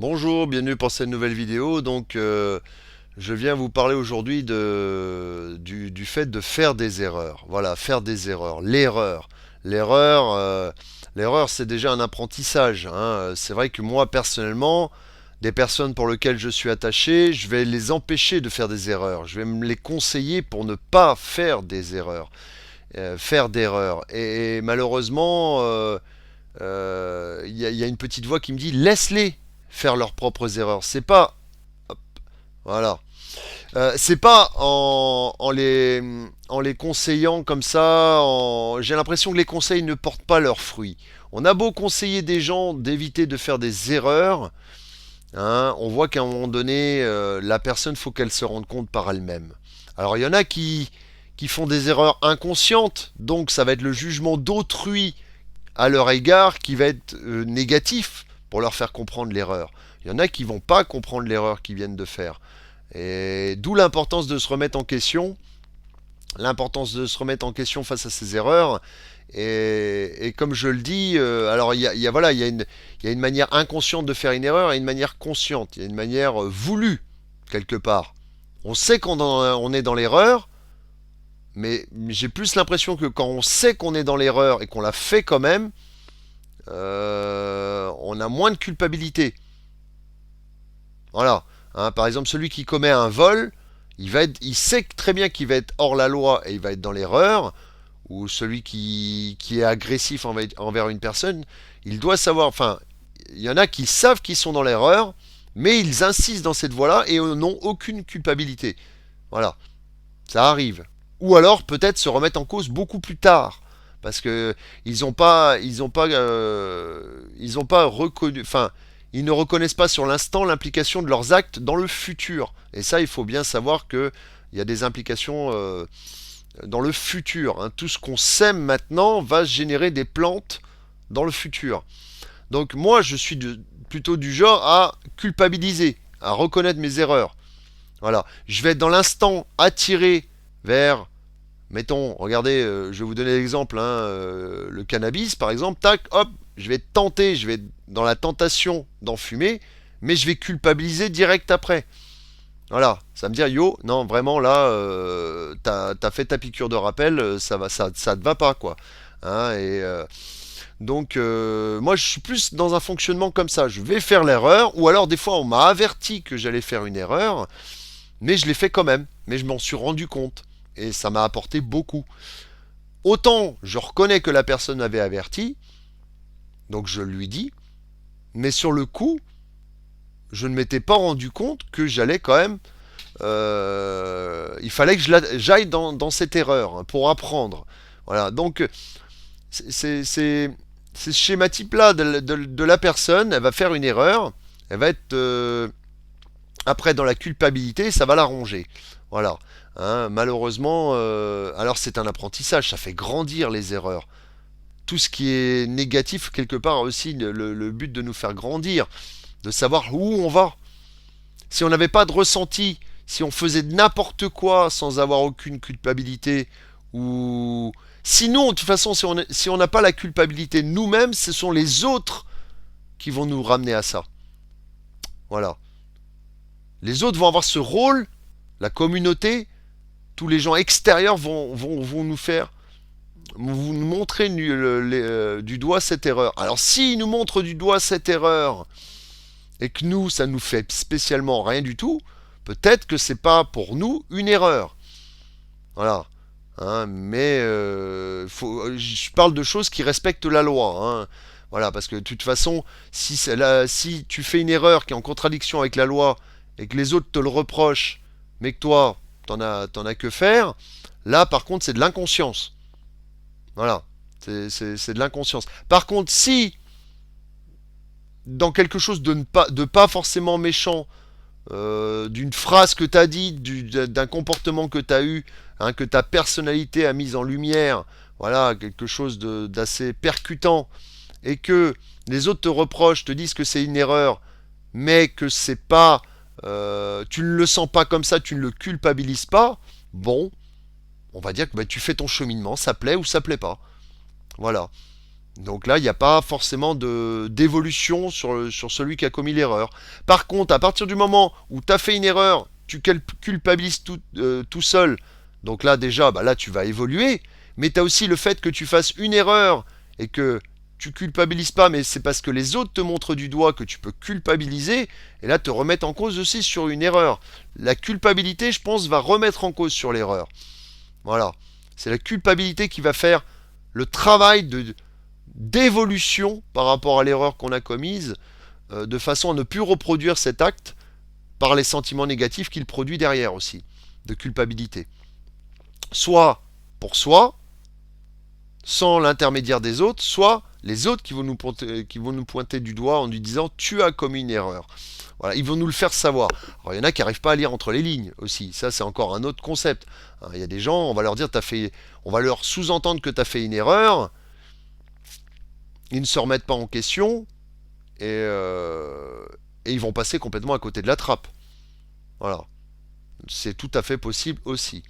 Bonjour, bienvenue pour cette nouvelle vidéo. Je viens vous parler aujourd'hui du fait de faire des erreurs. Voilà, faire des erreurs. L'erreur, l'erreur, c'est déjà un apprentissage, hein. C'est vrai que moi, personnellement, des personnes pour lesquelles je suis attaché, je vais les empêcher de faire des erreurs. Je vais me les conseiller pour ne pas faire des erreurs, faire d'erreurs. Et malheureusement, y a une petite voix qui me dit laisse-les faire leurs propres erreurs. C'est pas, voilà, c'est pas en les conseillant comme ça. J'ai l'impression que les conseils ne portent pas leurs fruits. On a beau conseiller des gens d'éviter de faire des erreurs, hein, on voit qu'à un moment donné, la personne faut qu'elle se rende compte par elle-même. Alors il y en a qui font des erreurs inconscientes, donc ça va être le jugement d'autrui à leur égard qui va être négatif pour leur faire comprendre l'erreur. Il y en a qui vont pas comprendre l'erreur qu'ils viennent de faire. Et d'où l'importance de se remettre en question, l'importance de se remettre en question face à ces erreurs. Et comme je le dis, alors voilà, il y a une manière inconsciente de faire une erreur et une manière consciente. Il y a une manière voulue quelque part. On sait on est dans l'erreur, mais j'ai plus l'impression que quand on sait qu'on est dans l'erreur et qu'on l'a fait quand même, on a moins de culpabilité. Voilà. Hein, par exemple, celui qui commet un vol, il sait très bien qu'il va être hors la loi et il va être dans l'erreur. Ou celui qui est agressif envers une personne, il doit savoir. Enfin, il y en a qui savent qu'ils sont dans l'erreur, mais ils insistent dans cette voie-là et n'ont aucune culpabilité. Voilà, ça arrive. Ou alors peut-être se remettre en cause beaucoup plus tard, parce que ils ont pas reconnu, enfin, ils ne reconnaissent pas sur l'instant l'implication de leurs actes dans le futur. Et ça, il faut bien savoir que il y a des implications dans le futur, hein. Tout ce qu'on sème maintenant va générer des plantes dans le futur. Donc moi, plutôt du genre à culpabiliser, à reconnaître mes erreurs. Voilà, je vais être dans l'instant attiré vers, mettons, regardez, je vais vous donner l'exemple, hein, le cannabis par exemple, tac, hop, je vais tenter, je vais être dans la tentation d'en fumer, mais je vais culpabiliser direct après. Voilà, ça va me dire, yo, non, vraiment là, t'as fait ta piqûre de rappel, ça te va pas quoi. Hein, moi je suis plus dans un fonctionnement comme ça. Je vais faire l'erreur, ou alors des fois on m'a averti que j'allais faire une erreur, mais je l'ai fait quand même, mais je m'en suis rendu compte. Et ça m'a apporté beaucoup. Autant je reconnais que la personne m'avait averti, donc je lui dis, mais sur le coup, je ne m'étais pas rendu compte que j'allais quand même. Il fallait que j'aille dans cette erreur, hein, pour apprendre. Voilà, donc c'est ce schéma-type-là de la personne, elle va faire une erreur, elle va être après dans la culpabilité, ça va la ronger. Voilà. Hein, malheureusement, alors c'est un apprentissage, ça fait grandir les erreurs. Tout ce qui est négatif, quelque part, a aussi le but de nous faire grandir, de savoir où on va. Si on n'avait pas de ressenti, si on faisait n'importe quoi sans avoir aucune culpabilité, ou sinon, de toute façon, si on n'a pas la culpabilité nous-mêmes, ce sont les autres qui vont nous ramener à ça. Voilà. Les autres vont avoir ce rôle, la communauté, tous les gens extérieurs vont nous faire, vont nous montrer du doigt cette erreur. Alors s'ils nous montrent du doigt cette erreur et que nous, ça nous fait spécialement rien du tout, peut-être que c'est pas pour nous une erreur. Voilà. Hein, mais je parle de choses qui respectent la loi. Hein. Voilà, parce que de toute façon, si tu fais une erreur qui est en contradiction avec la loi et que les autres te le reprochent, mais que toi, t'en as que faire, là, par contre, c'est de l'inconscience. Voilà, c'est de l'inconscience. Par contre, si dans quelque chose de pas forcément méchant, d'une phrase que tu as dit, d'un comportement que tu as eu, hein, que ta personnalité a mis en lumière, voilà, quelque chose d'assez percutant, et que les autres te reprochent, te disent que c'est une erreur, mais que c'est pas, tu ne le sens pas comme ça, tu ne le culpabilises pas, bon, on va dire que bah, tu fais ton cheminement, ça plaît ou ça plaît pas. Voilà. Donc là, il n'y a pas forcément d'évolution sur celui qui a commis l'erreur. Par contre, à partir du moment où tu as fait une erreur, tu culpabilises tout seul. Donc là, déjà, bah là, tu vas évoluer. Mais tu as aussi le fait que tu fasses une erreur et que tu culpabilises pas, mais c'est parce que les autres te montrent du doigt que tu peux culpabiliser. Et là, te remettre en cause aussi sur une erreur. La culpabilité, je pense, va remettre en cause sur l'erreur. Voilà. C'est la culpabilité qui va faire le travail d'évolution par rapport à l'erreur qu'on a commise, de façon à ne plus reproduire cet acte par les sentiments négatifs qu'il produit derrière aussi, de culpabilité. Soit pour soi, sans l'intermédiaire des autres, soit les autres qui vont nous pointer du doigt en nous disant tu as commis une erreur. Voilà, ils vont nous le faire savoir. Alors il y en a qui n'arrivent pas à lire entre les lignes aussi. Ça c'est encore un autre concept. Il y a des gens, on va leur dire on va leur sous-entendre que tu as fait une erreur. Ils ne se remettent pas en question et ils vont passer complètement à côté de la trappe. Voilà. C'est tout à fait possible aussi.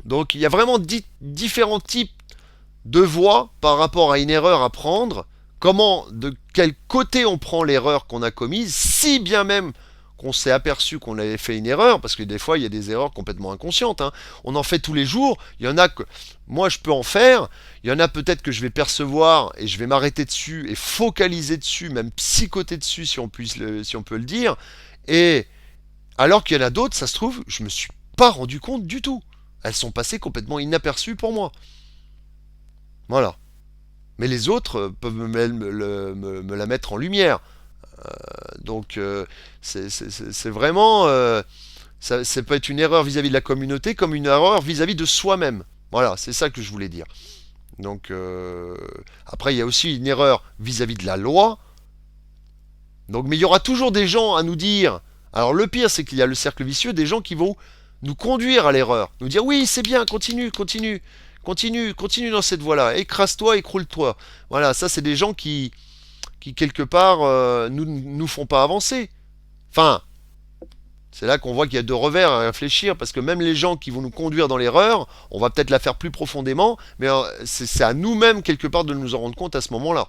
Donc il y a vraiment différents types de voies par rapport à une erreur à prendre, de quel côté on prend l'erreur qu'on a commise, si bien même qu'on s'est aperçu qu'on avait fait une erreur, parce que des fois il y a des erreurs complètement inconscientes, hein. On en fait tous les jours, il y en a que moi je peux en faire, il y en a peut-être que je vais percevoir et je vais m'arrêter dessus et focaliser dessus, même psychoter dessus si on peut le dire, et alors qu'il y en a d'autres, ça se trouve, je me suis pas rendu compte du tout. Elles sont passées complètement inaperçues pour moi. Voilà. Mais les autres peuvent me la mettre en lumière. Donc c'est vraiment... ça peut être une erreur vis-à-vis de la communauté comme une erreur vis-à-vis de soi-même. Voilà, c'est ça que je voulais dire. Donc après, il y a aussi une erreur vis-à-vis de la loi. Donc, mais il y aura toujours des gens à nous dire... Alors le pire, c'est qu'il y a le cercle vicieux des gens qui vont nous conduire à l'erreur. Nous dire oui, c'est bien, continue, continue. Continue, continue dans cette voie-là. Écrase-toi, écroule-toi. Voilà, ça c'est des gens qui quelque part nous font pas avancer. Enfin, c'est là qu'on voit qu'il y a deux revers à réfléchir, parce que même les gens qui vont nous conduire dans l'erreur, on va peut-être la faire plus profondément, mais c'est à nous-mêmes quelque part de nous en rendre compte à ce moment-là.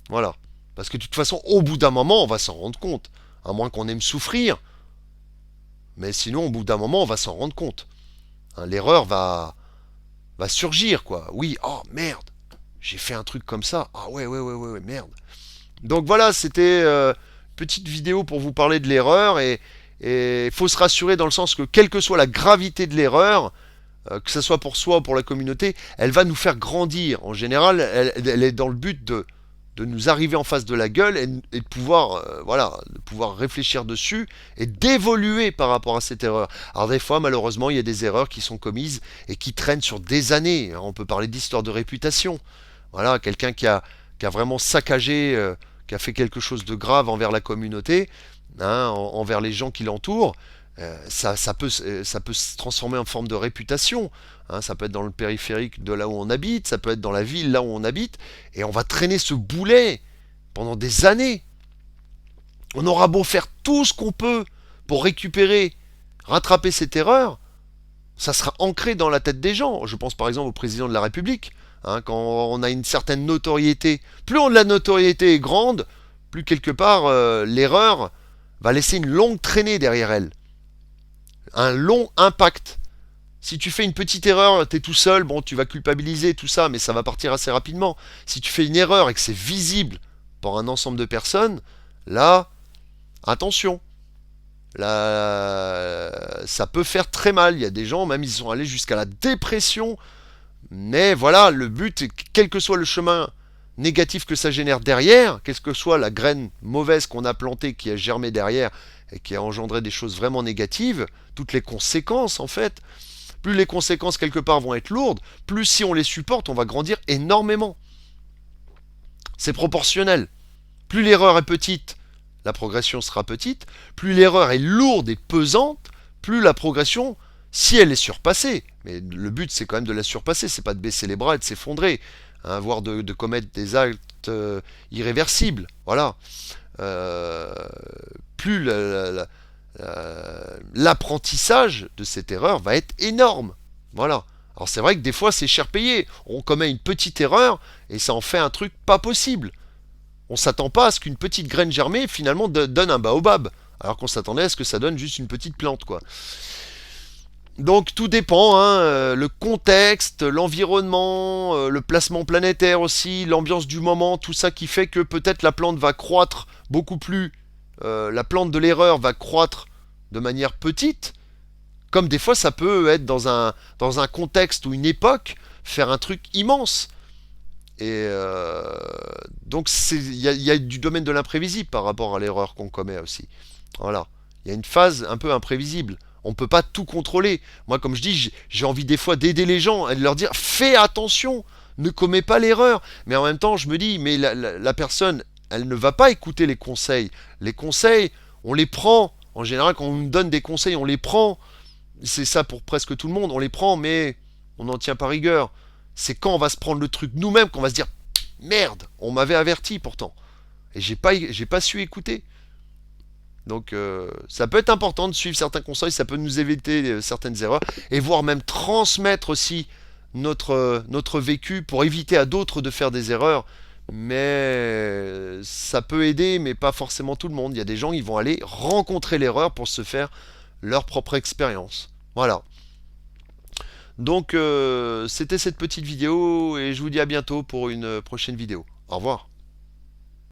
Voilà. Parce que de toute façon, au bout d'un moment, on va s'en rendre compte. À moins qu'on aime souffrir. Mais sinon, au bout d'un moment, on va s'en rendre compte. Hein, l'erreur va surgir, quoi. Oui, oh merde, j'ai fait un truc comme ça. Ah ouais, ouais, ouais, ouais, ouais, merde. Donc voilà, c'était petite vidéo pour vous parler de l'erreur et il faut se rassurer dans le sens que quelle que soit la gravité de l'erreur, que ce soit pour soi ou pour la communauté, elle va nous faire grandir. En général, elle est dans le but de nous arriver en face de la gueule et de pouvoir, voilà, de pouvoir réfléchir dessus et d'évoluer par rapport à cette erreur. Alors des fois, malheureusement, il y a des erreurs qui sont commises et qui traînent sur des années. On peut parler d'histoire de réputation. Voilà, quelqu'un qui a vraiment saccagé, qui a fait quelque chose de grave envers la communauté, hein, envers les gens qui l'entourent. Ça peut se transformer en forme de réputation. Hein, ça peut être dans le périphérique de là où on habite, ça peut être dans la ville là où on habite, et on va traîner ce boulet pendant des années. On aura beau faire tout ce qu'on peut pour récupérer, rattraper cette erreur, ça sera ancré dans la tête des gens. Je pense par exemple au président de la République. Hein, quand on a une certaine notoriété, plus la notoriété est grande, plus quelque part l'erreur va laisser une longue traînée derrière elle. Un long impact. Si tu fais une petite erreur, t'es tout seul, bon, tu vas culpabiliser, tout ça, mais ça va partir assez rapidement. Si tu fais une erreur et que c'est visible par un ensemble de personnes, là, attention. Là, ça peut faire très mal. Il y a des gens, même ils sont allés jusqu'à la dépression. Mais voilà, le but, quel que soit le chemin négatif que ça génère derrière, quelle que soit la graine mauvaise qu'on a plantée qui a germé derrière et qui a engendré des choses vraiment négatives, toutes les conséquences en fait, plus les conséquences quelque part vont être lourdes, plus si on les supporte, on va grandir énormément. C'est proportionnel. Plus l'erreur est petite, la progression sera petite. Plus l'erreur est lourde et pesante, plus la progression, si elle est surpassée, mais le but c'est quand même de la surpasser, c'est pas de baisser les bras et de s'effondrer, hein, voire de commettre des actes irréversibles. Voilà. Euh, plus l'apprentissage de cette erreur va être énorme. Voilà. Alors c'est vrai que des fois c'est cher payé. On commet une petite erreur et ça en fait un truc pas possible. On s'attend pas à ce qu'une petite graine germée finalement donne un baobab. Alors qu'on s'attendait à ce que ça donne juste une petite plante, quoi. Donc tout dépend, hein, le contexte, l'environnement, le placement planétaire aussi, l'ambiance du moment, tout ça qui fait que peut-être la plante va croître beaucoup plus, la plante de l'erreur va croître de manière petite, comme des fois ça peut être dans un contexte ou une époque, faire un truc immense. Et donc il y a du domaine de l'imprévisible par rapport à l'erreur qu'on commet aussi. Voilà. Il y a une phase un peu imprévisible. On ne peut pas tout contrôler. Moi, comme je dis, j'ai envie des fois d'aider les gens et de leur dire fais attention, ne commets pas l'erreur. Mais en même temps, je me dis, mais la personne, elle ne va pas écouter les conseils. Les conseils, on les prend. En général, quand on nous donne des conseils, on les prend. C'est ça pour presque tout le monde. On les prend, mais on n'en tient pas rigueur. C'est quand on va se prendre le truc nous-mêmes qu'on va se dire merde, on m'avait averti pourtant. Et j'ai pas su écouter. Donc ça peut être important de suivre certains conseils, ça peut nous éviter certaines erreurs, et voire même transmettre aussi notre vécu pour éviter à d'autres de faire des erreurs. Mais ça peut aider, mais pas forcément tout le monde. Il y a des gens qui vont aller rencontrer l'erreur pour se faire leur propre expérience. Voilà. Donc c'était cette petite vidéo, et je vous dis à bientôt pour une prochaine vidéo. Au revoir.